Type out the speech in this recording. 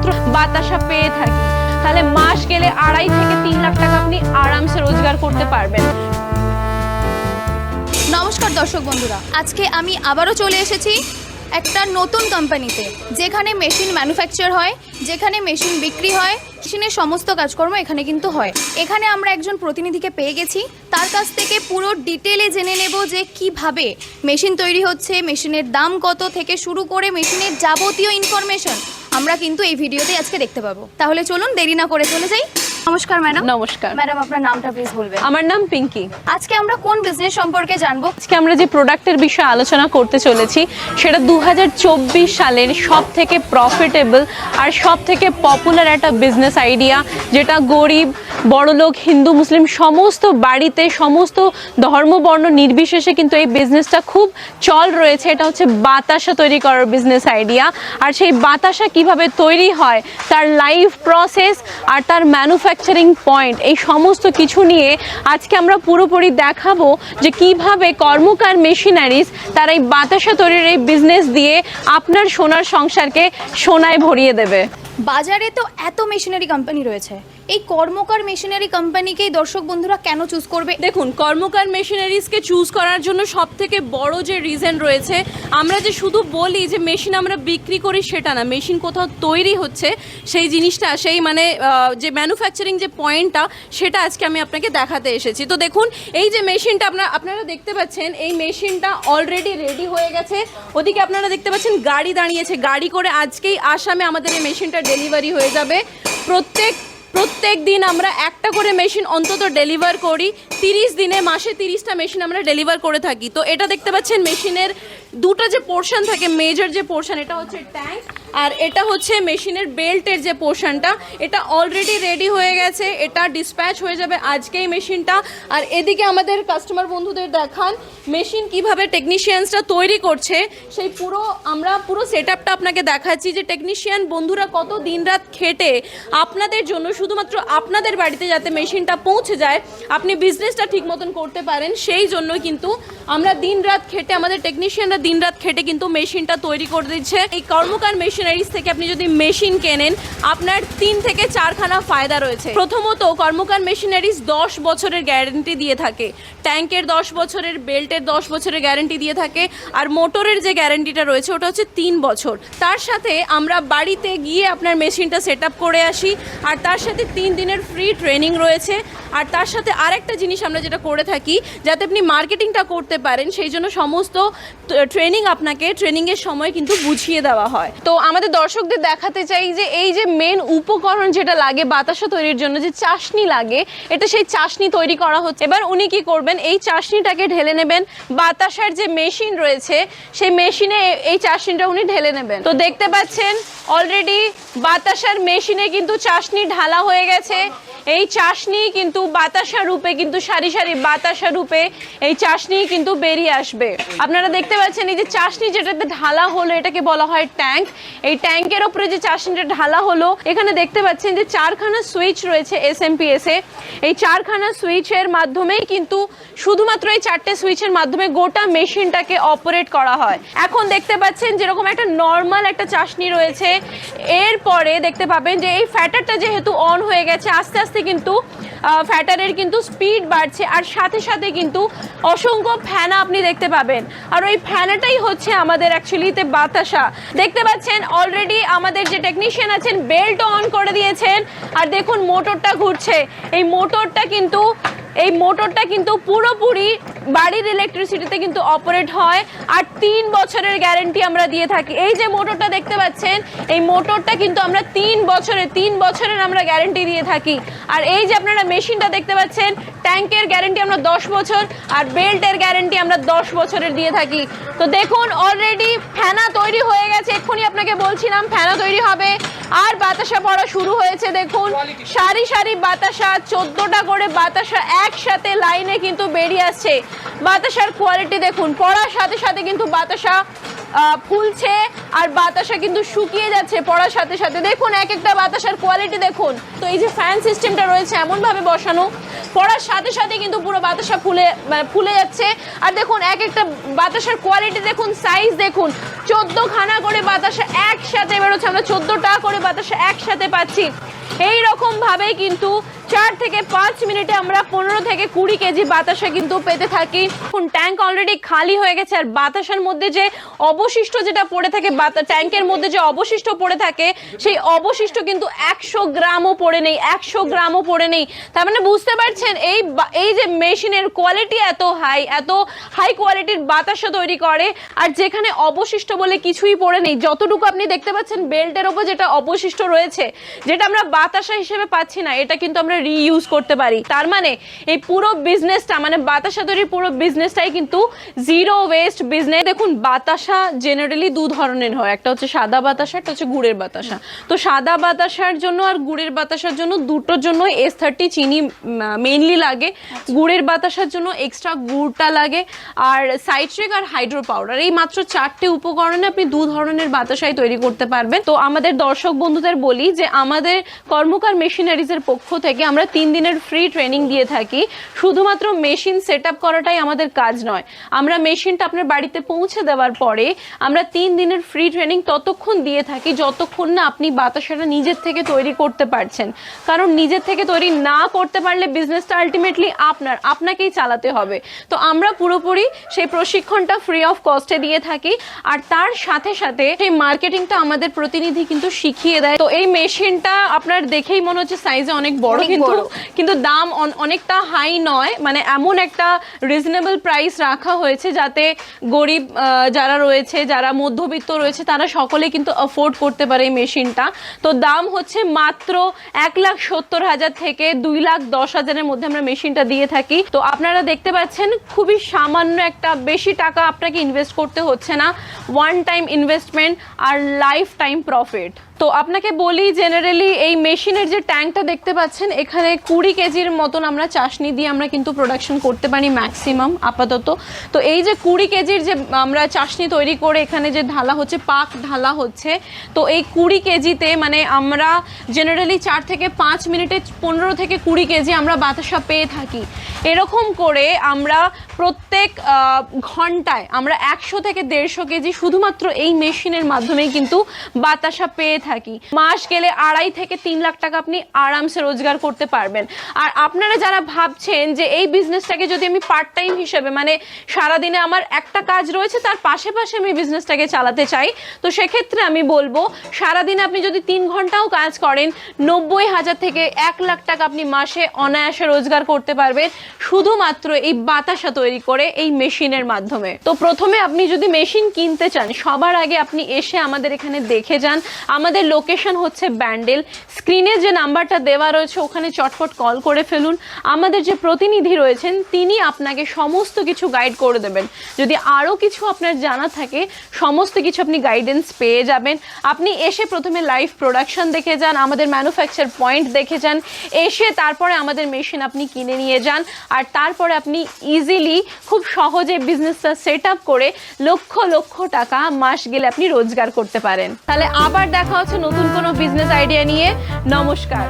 শুধুমাত্র বাতাসা পেয়ে থাকি, তাহলে মাস গেলে 2.5 থেকে 3 লাখ টাকা আপনি আরামসে রোজগার করতে পারবেন। নমস্কার দর্শক বন্ধুরা, আজকে আমি আবারও চলে এসেছি একটা নতুন কোম্পানিতে, যেখানে মেশিন ম্যানুফ্যাকচার হয়, যেখানে মেশিন বিক্রি হয়, মেশিনের সমস্ত কাজকর্ম এখানে কিন্তু হয়। এখানে আমরা একজন প্রতিনিধিকে পেয়ে গেছি, তার কাছ থেকে পুরো ডিটেলে জেনে নেব যে কিভাবে মেশিন তৈরি হচ্ছে, মেশিনের দাম কত থেকে শুরু করে মেশিনের যাবতীয় ইনফরমেশন আমরা কিন্তু এই ভিডিওতে আজকে দেখতে পাবো। তাহলে চলুন দেরি না করে চলে যাই। নমস্কার ম্যাডাম। নমস্কার ম্যাডাম, আপনার নামটা প্লিজ বলবেন। আমার নাম পিঙ্কি। আজকে আমরা কোন বিজনেস সম্পর্কে জানবো? আজকে আমরা যে প্রোডাক্টের বিষয়ে আলোচনা করতে চলেছি সেটা 2024 সালের সব থেকে প্রফিটেবল আর সব থেকে পপুলার একটা বিজনেস আইডিয়া, যেটা গরিব বড়লোক হিন্দু মুসলিম সমস্ত বাড়িতে, সমস্ত ধর্ম বর্ণ নির্বিশেষে কিন্তু এই বিজনেসটা খুব চল রয়েছে। এটা হচ্ছে বাতাসা তৈরি করার বিজনেস আইডিয়া। আর সেই বাতাসা কিভাবে তৈরি হয়, তার লাইভ প্রসেস আর তার ম্যানুফ্যাকচারিং পয়েন্ট, এই সমস্ত কিছু নিয়ে আজকে আমরা পুরোপুরি দেখাবো যে কিভাবে কর্মকার মেশিনারিজ তারা এই বাতাসা তৈরির এই বিজনেস দিয়ে আপনার সোনার সংসারকে সোনায় ভরিয়ে দেবে। বাজারে তো এত মেশিনারি কোম্পানি রয়েছে, এই কর্মকার মেশিনারি কোম্পানিকেই দর্শক বন্ধুরা কেন চুজ করবে? দেখুন, কর্মকার মেশিনারিজকে চুজ করার জন্য সব থেকে বড় যে রিজন রয়েছে, আমরা যে শুধু বলি যে মেশিন আমরা বিক্রি করি সেটা না, মেশিন কোথাও তৈরি হচ্ছে সেই জিনিসটা, সেই মানে যে ম্যানুফ্যাকচারিং যে পয়েন্টটা, সেটা আজকে আমি আপনাকে দেখাতে এসেছি। তো দেখুন, এই যে মেশিনটা আপনারা দেখতে পাচ্ছেন, এই মেশিনটা অলরেডি রেডি হয়ে গেছে। ওদিকে আপনারা দেখতে পাচ্ছেন গাড়ি দাঁড়িয়েছে, গাড়ি করে আজকেই আসামে আমাদের এই মেশিনটা ডেলিভারি হয়ে যাবে। প্রত্যেক দিন আমরা একটা করে মেশিন অন্তত ডেলিভার করি। 30 দিনে মাসে 30টা মেশিন আমরা ডেলিভার করে থাকি। তো এটা দেখতে পাচ্ছেন মেশিনের দুটো যে পোর্শন থাকে, মেজর যে পোর্শন, এটা হচ্ছে ট্যাঙ্ক আর এটা হচ্ছে মেশিনের বেল্টের যে পোর্শনটা, এটা অলরেডি রেডি হয়ে গেছে। এটা ডিসপ্যাচ হয়ে যাবে আজকেই মেশিনটা। আর এদিকে আমাদের কাস্টমার বন্ধুদের দেখান মেশিন কিভাবে টেকনিশিয়ানসরা তৈরি করছে, সেই আমরা পুরো সেটআপটা আপনাকে দেখাচ্ছি যে টেকনিশিয়ান বন্ধুরা কত দিনরাত খেটে আপনাদের জন্য, শুধুমাত্র আপনাদের বাড়িতে যাতে মেশিনটা পৌঁছে যায়, আপনি বিজনেসটা ঠিক মতন করতে পারেন, সেই জন্য কিন্তু আমরা দিনরাত খেটে, আমাদের টেকনিশিয়ানরা দিনরাত খেটে কিন্তু মেশিনটা তৈরি করে দিচ্ছে। এই কর্মকার মেশিনারিজ থেকে আপনি যদি মেশিন কেনেন, আপনার 3 থেকে 4খানা ফায়দা রয়েছে। প্রথমত, কর্মকার মেশিনারিজ 10 বছরের গ্যারেন্টি দিয়ে থাকে, ট্যাঙ্কের 10 বছরের, বেল্টের 10 বছরের গ্যারেন্টি দিয়ে থাকে, আর মোটরের যে গ্যারেন্টিটা রয়েছে ওটা হচ্ছে 3 বছর। তার সাথে আমরা বাড়িতে গিয়ে আপনার মেশিনটা সেট আপ করে আসি, আর তার সাথে 3 দিনের ফ্রি ট্রেনিং রয়েছে। আর তার সাথে আরেকটা জিনিস আমরা যেটা করে থাকি, যাতে আপনি মার্কেটিংটা করতে পারেন, সেই জন্য সমস্ত ট্রেনিং আপনাকে ট্রেনিংয়ের সময় কিন্তু বুঝিয়ে দেওয়া হয়। তো আমাদের দর্শকদের দেখাতে চাই যে এই যে মেন উপকরণ যেটা লাগে বাতাসা তৈরির জন্য, যে চাশনি লাগে, এটা সেই চাশনি তৈরি করা হচ্ছে। এবার উনি কি করবেন, এই চাশনিটাকে ঢেলে নেবেন বাতাসার যে মেশিন রয়েছে, সেই মেশিনে এই চাশনিটা উনি ঢেলে নেবেন। তো দেখতে পাচ্ছেন অলরেডি বাতাসার মেশিনে কিন্তু চাশনি ঢালা হয়ে গেছে। এই চাশনি কিন্তু বাতাসা রূপে, কিন্তু সারি সারি বাতাসা রূপে এই চাশনি কিন্তু বেরিয়ে আসবে। আপনারা দেখতে পাচ্ছেন এই যে চাশনি যেটাতে ঢালা হলো, এটাকে বলা হয় ট্যাঙ্ক। এই ট্যাঙ্কের ওপরে যে চাশনিটা ঢালা হলো, এখানে দেখতে পাচ্ছেন যে 4খানা সুইচ রয়েছে SMPS এ। এই 4খানা সুইচের মাধ্যমেই কিন্তু, শুধুমাত্র এই 4টে সুইচের মাধ্যমে গোটা মেশিনটাকে অপারেট করা হয়। এখন দেখতে পাচ্ছেন যেরকম একটা নর্মাল একটা চাশনি রয়েছে, এরপরে দেখতে পাবেন যে এই ফ্যাটারটা যেহেতু অন হয়ে গেছে, আস্তে আস্তে কিন্তু ফ্যাটারের কিন্তু স্পিড বাড়ছে, আর সাথে সাথে কিন্তু অসংখ্য ফ্যানা আপনি দেখতে পাবেন। আর ওই ফ্যানাটাই হচ্ছে আমাদের অ্যাকচুয়ালিতে বাতাসা। দেখতে পাচ্ছেন অলরেডি আমাদের যে টেকনিশিয়ান আছেন বেল্ট অন করে দিয়েছেন, আর দেখুন মোটরটা ঘুরছে। এই মোটরটা কিন্তু পুরোপুরি বাড়ির ইলেকট্রিসিটিতে কিন্তু অপারেট হয়, আর 3 বছরের গ্যারেন্টি আমরা দিয়ে থাকি। এই যে মোটরটা দেখতে পাচ্ছেন, এই মোটরটা কিন্তু আমরা 3 বছরের আমরা গ্যারেন্টি দিয়ে থাকি। আর এই যে আপনারা মেশিনটা দেখতে পাচ্ছেন, ট্যাঙ্কের গ্যারেন্টি আমরা 10 বছর, আর বেল্টের গ্যারেন্টি আমরা 10 বছরের দিয়ে থাকি। তো দেখুন অলরেডি ফ্যানা তৈরি হয়ে গেছে, এক্ষুনি আপনাকে বলছিলাম ফ্যানা তৈরি হবে, আর বাতাসা পড়া শুরু হয়েছে। দেখুন সারি সারি বাতাসা, 14টা করে বাতাসা একসাথে লাইনে কিন্তু বেরিয়ে আসছে। বাতাসার কোয়ালিটি দেখুন, পড়ার সাথে সাথে কিন্তু বাতাসা ফুলছে আর বাতাসা কিন্তু শুকিয়ে যাচ্ছে পড়ার সাথে সাথে। দেখুন এক একটা বাতাসার কোয়ালিটি দেখুন। তো এই যে ফ্যান সিস্টেমটা রয়েছে এমনভাবে বসানো, পড়ার সাথে সাথে কিন্তু পুরো বাতাসা ফুলে যাচ্ছে। আর দেখুন এক একটা বাতাসার কোয়ালিটি দেখুন, সাইজ দেখুন, 14খানা করে বাতাসা একসাথে বেরোচ্ছে। আমরা 14টা করে বাতাসা একসাথে পাচ্ছি। এই রকম ভাবে কিন্তু 4 থেকে 5 মিনিটে আমরা 15 থেকে 20 কেজি বাতাসা কিন্তু পেতে থাকি। এখন ট্যাঙ্ক অলরেডি খালি হয়ে গেছে, আর বাতাসার মধ্যে যে অবশিষ্ট যেটা পড়ে থাকে, ট্যাঙ্কের মধ্যে যে অবশিষ্ট পড়ে থাকে, সেই অবশিষ্ট কিন্তু 100 গ্রামও পড়ে নেই, 100 গ্রামও পড়ে নেই। তার মানে বুঝতে পারছেন এই যে মেশিনের কোয়ালিটি এত হাই কোয়ালিটির বাতাসা তৈরি করে। আর যেখানে অবশিষ্ট বলে কিছুই পড়ে নেই, যতটুকু আপনি দেখতে পাচ্ছেন বেল্টের ওপর যেটা অবশিষ্ট রয়েছে, যেটা আমরা বাতাসা হিসেবে পাচ্ছি না, এটা কিন্তু আমরা রিইউজ করতে পারি। তার মানে এই পুরো বিজনেসটা, মানে বাতাসা তৈরির পুরো বিজনেসটাই কিন্তু জিরো ওয়েস্ট বিজনেস। দেখুন বাতাসা জেনারেলি 2 ধরনের হয়, একটা হচ্ছে সাদা বাতাসা, একটা হচ্ছে গুড়ের বাতাসা। তো সাদা বাতাসার জন্য আর গুড়ের বাতাসার জন্য দুটোর জন্য S30 চিনি মেইনলি লাগে। গুড়ের বাতাসার জন্য এক্সট্রা গুড়টা লাগে, আর সাইট্রিক আর হাইড্রো পাউডার, এই মাত্র 4টে উপকরণে আপনি 2 ধরনের বাতাসাই তৈরি করতে পারবেন। তো আমাদের দর্শক বন্ধুদের বলি যে আমাদের কর্মকার মেশিনারিজের পক্ষ থেকে আমরা 3 দিনের ফ্রি ট্রেনিং দিয়ে থাকি। শুধুমাত্র মেশিন সেট আপ করাটাই আমাদের কাজ নয়, আমরা মেশিনটা আপনার বাড়িতে পৌঁছে দেওয়ার পরে আমরা 3 দিনের ফ্রি ট্রেনিং ততক্ষণ দিয়ে থাকি যতক্ষণ না আপনি বাতাসাটা নিজের থেকে তৈরি করতে পারছেন। কারণ নিজের থেকে তৈরি না করতে পারলে বিজনেসটা আলটিমেটলি আপনাকেই চালাতে হবে। তো আমরা পুরোপুরি সেই প্রশিক্ষণটা ফ্রি অফ কস্টে দিয়ে থাকি, আর তার সাথে সাথে সেই মার্কেটিংটা আমাদের প্রতিনিধি কিন্তু শিখিয়ে দেয়। তো এই মেশিনটা আপনার দেখেই মনে হচ্ছে সাইজে অনেক বড়, কিন্তু দাম অনেকটা হাই নয়, মানে এমন একটা রিজনেবল প্রাইস রাখা হয়েছে যাতে গরিব যারা রয়েছে, যারা মধ্যবিত্ত রয়েছে, তারা সকলে কিন্তু অ্যাফোর্ড করতে পারে এই মেশিনটা। তো দাম হচ্ছে মাত্র 1,70,000 থেকে 2,10,000-এর মধ্যে আমরা মেশিনটা দিয়ে থাকি। তো আপনারা দেখতে পাচ্ছেন খুবই সামান্য একটা, বেশি টাকা আপনাকে ইনভেস্ট করতে হচ্ছে না, ওয়ান টাইম ইনভেস্টমেন্ট আর লাইফ টাইম প্রফিট। তো আপনাকে বলি জেনারেলি এই মেশিনের যে ট্যাঙ্কটা দেখতে পাচ্ছেন, এখানে 20 কেজির মতন আমরা চাশনি দিয়ে আমরা কিন্তু প্রোডাকশন করতে পারি ম্যাক্সিমাম আপাতত। তো এই যে 20 কেজির যে আমরা চাশনি তৈরি করে এখানে যে ঢালা হচ্ছে, পাক ঢালা হচ্ছে, তো এই 20 কেজিতে মানে আমরা জেনারেলি 4 থেকে 5 মিনিটে 15 থেকে 20 কেজি আমরা বাতাসা পেয়ে থাকি। এরকম করে আমরা প্রত্যেক ঘন্টায় আমরা 100 থেকে 150 কেজি শুধুমাত্র এই মেশিনের মাধ্যমেই কিন্তু বাতাসা পেয়ে থাকি। মাস গেলে 2.5 থেকে 3 লাখ টাকা আপনি আরামসে রোজগার করতে পারবেন। আর আপনারা যারা ভাবছেন যে এই বিজনেসটাকে যদি আমি পার্ট টাইম হিসেবে, মানে সারাদিনে আমার একটা কাজ রয়েছে তার পাশে আমি বিজনেসটাকে চালাতে চাই, তো সেক্ষেত্রে আমি বলবো সারাদিনে আপনি যদি 3 ঘন্টাও কাজ করেন, 90,000 থেকে 1 লাখ টাকা আপনি মাসে অনায়াসে রোজগার করতে পারবেন শুধুমাত্র এই বাতাসা তৈরি করে এই মেশিনের মাধ্যমে। তো প্রথমে আপনি যদি মেশিন কিনতে চান, সবার আগে আপনি এসে আমাদের এখানে দেখে যান। আমাদের লোকেশন হচ্ছে ব্যান্ডেল। স্ক্রিনে যে নাম্বারটা দেওয়া রয়েছে ওখানে চটপট কল করে ফেলুন। আমাদের যে প্রতিনিধি রয়েছেন তিনি আপনাকে সমস্ত কিছু গাইড করে দেবেন। যদি আরও কিছু আপনার জানা থাকে সমস্ত কিছু আপনি গাইডেন্স পেয়ে যাবেন। আপনি এসে প্রথমে লাইভ প্রোডাকশন দেখে যান, আমাদের ম্যানুফ্যাকচার পয়েন্ট দেখে যান, এসে তারপরে আমাদের মেশিন আপনি কিনে নিয়ে যান, আর তারপরে আপনি ইজিলি খুব সহজে বিজনেসটা সেট আপ করে লক্ষ লক্ষ টাকা মাস গেলে আপনি রোজগার করতে পারেন। তাহলে আবার দেখা হচ্ছে নতুন কোনো বিজনেস আইডিয়া নিয়ে। নমস্কার।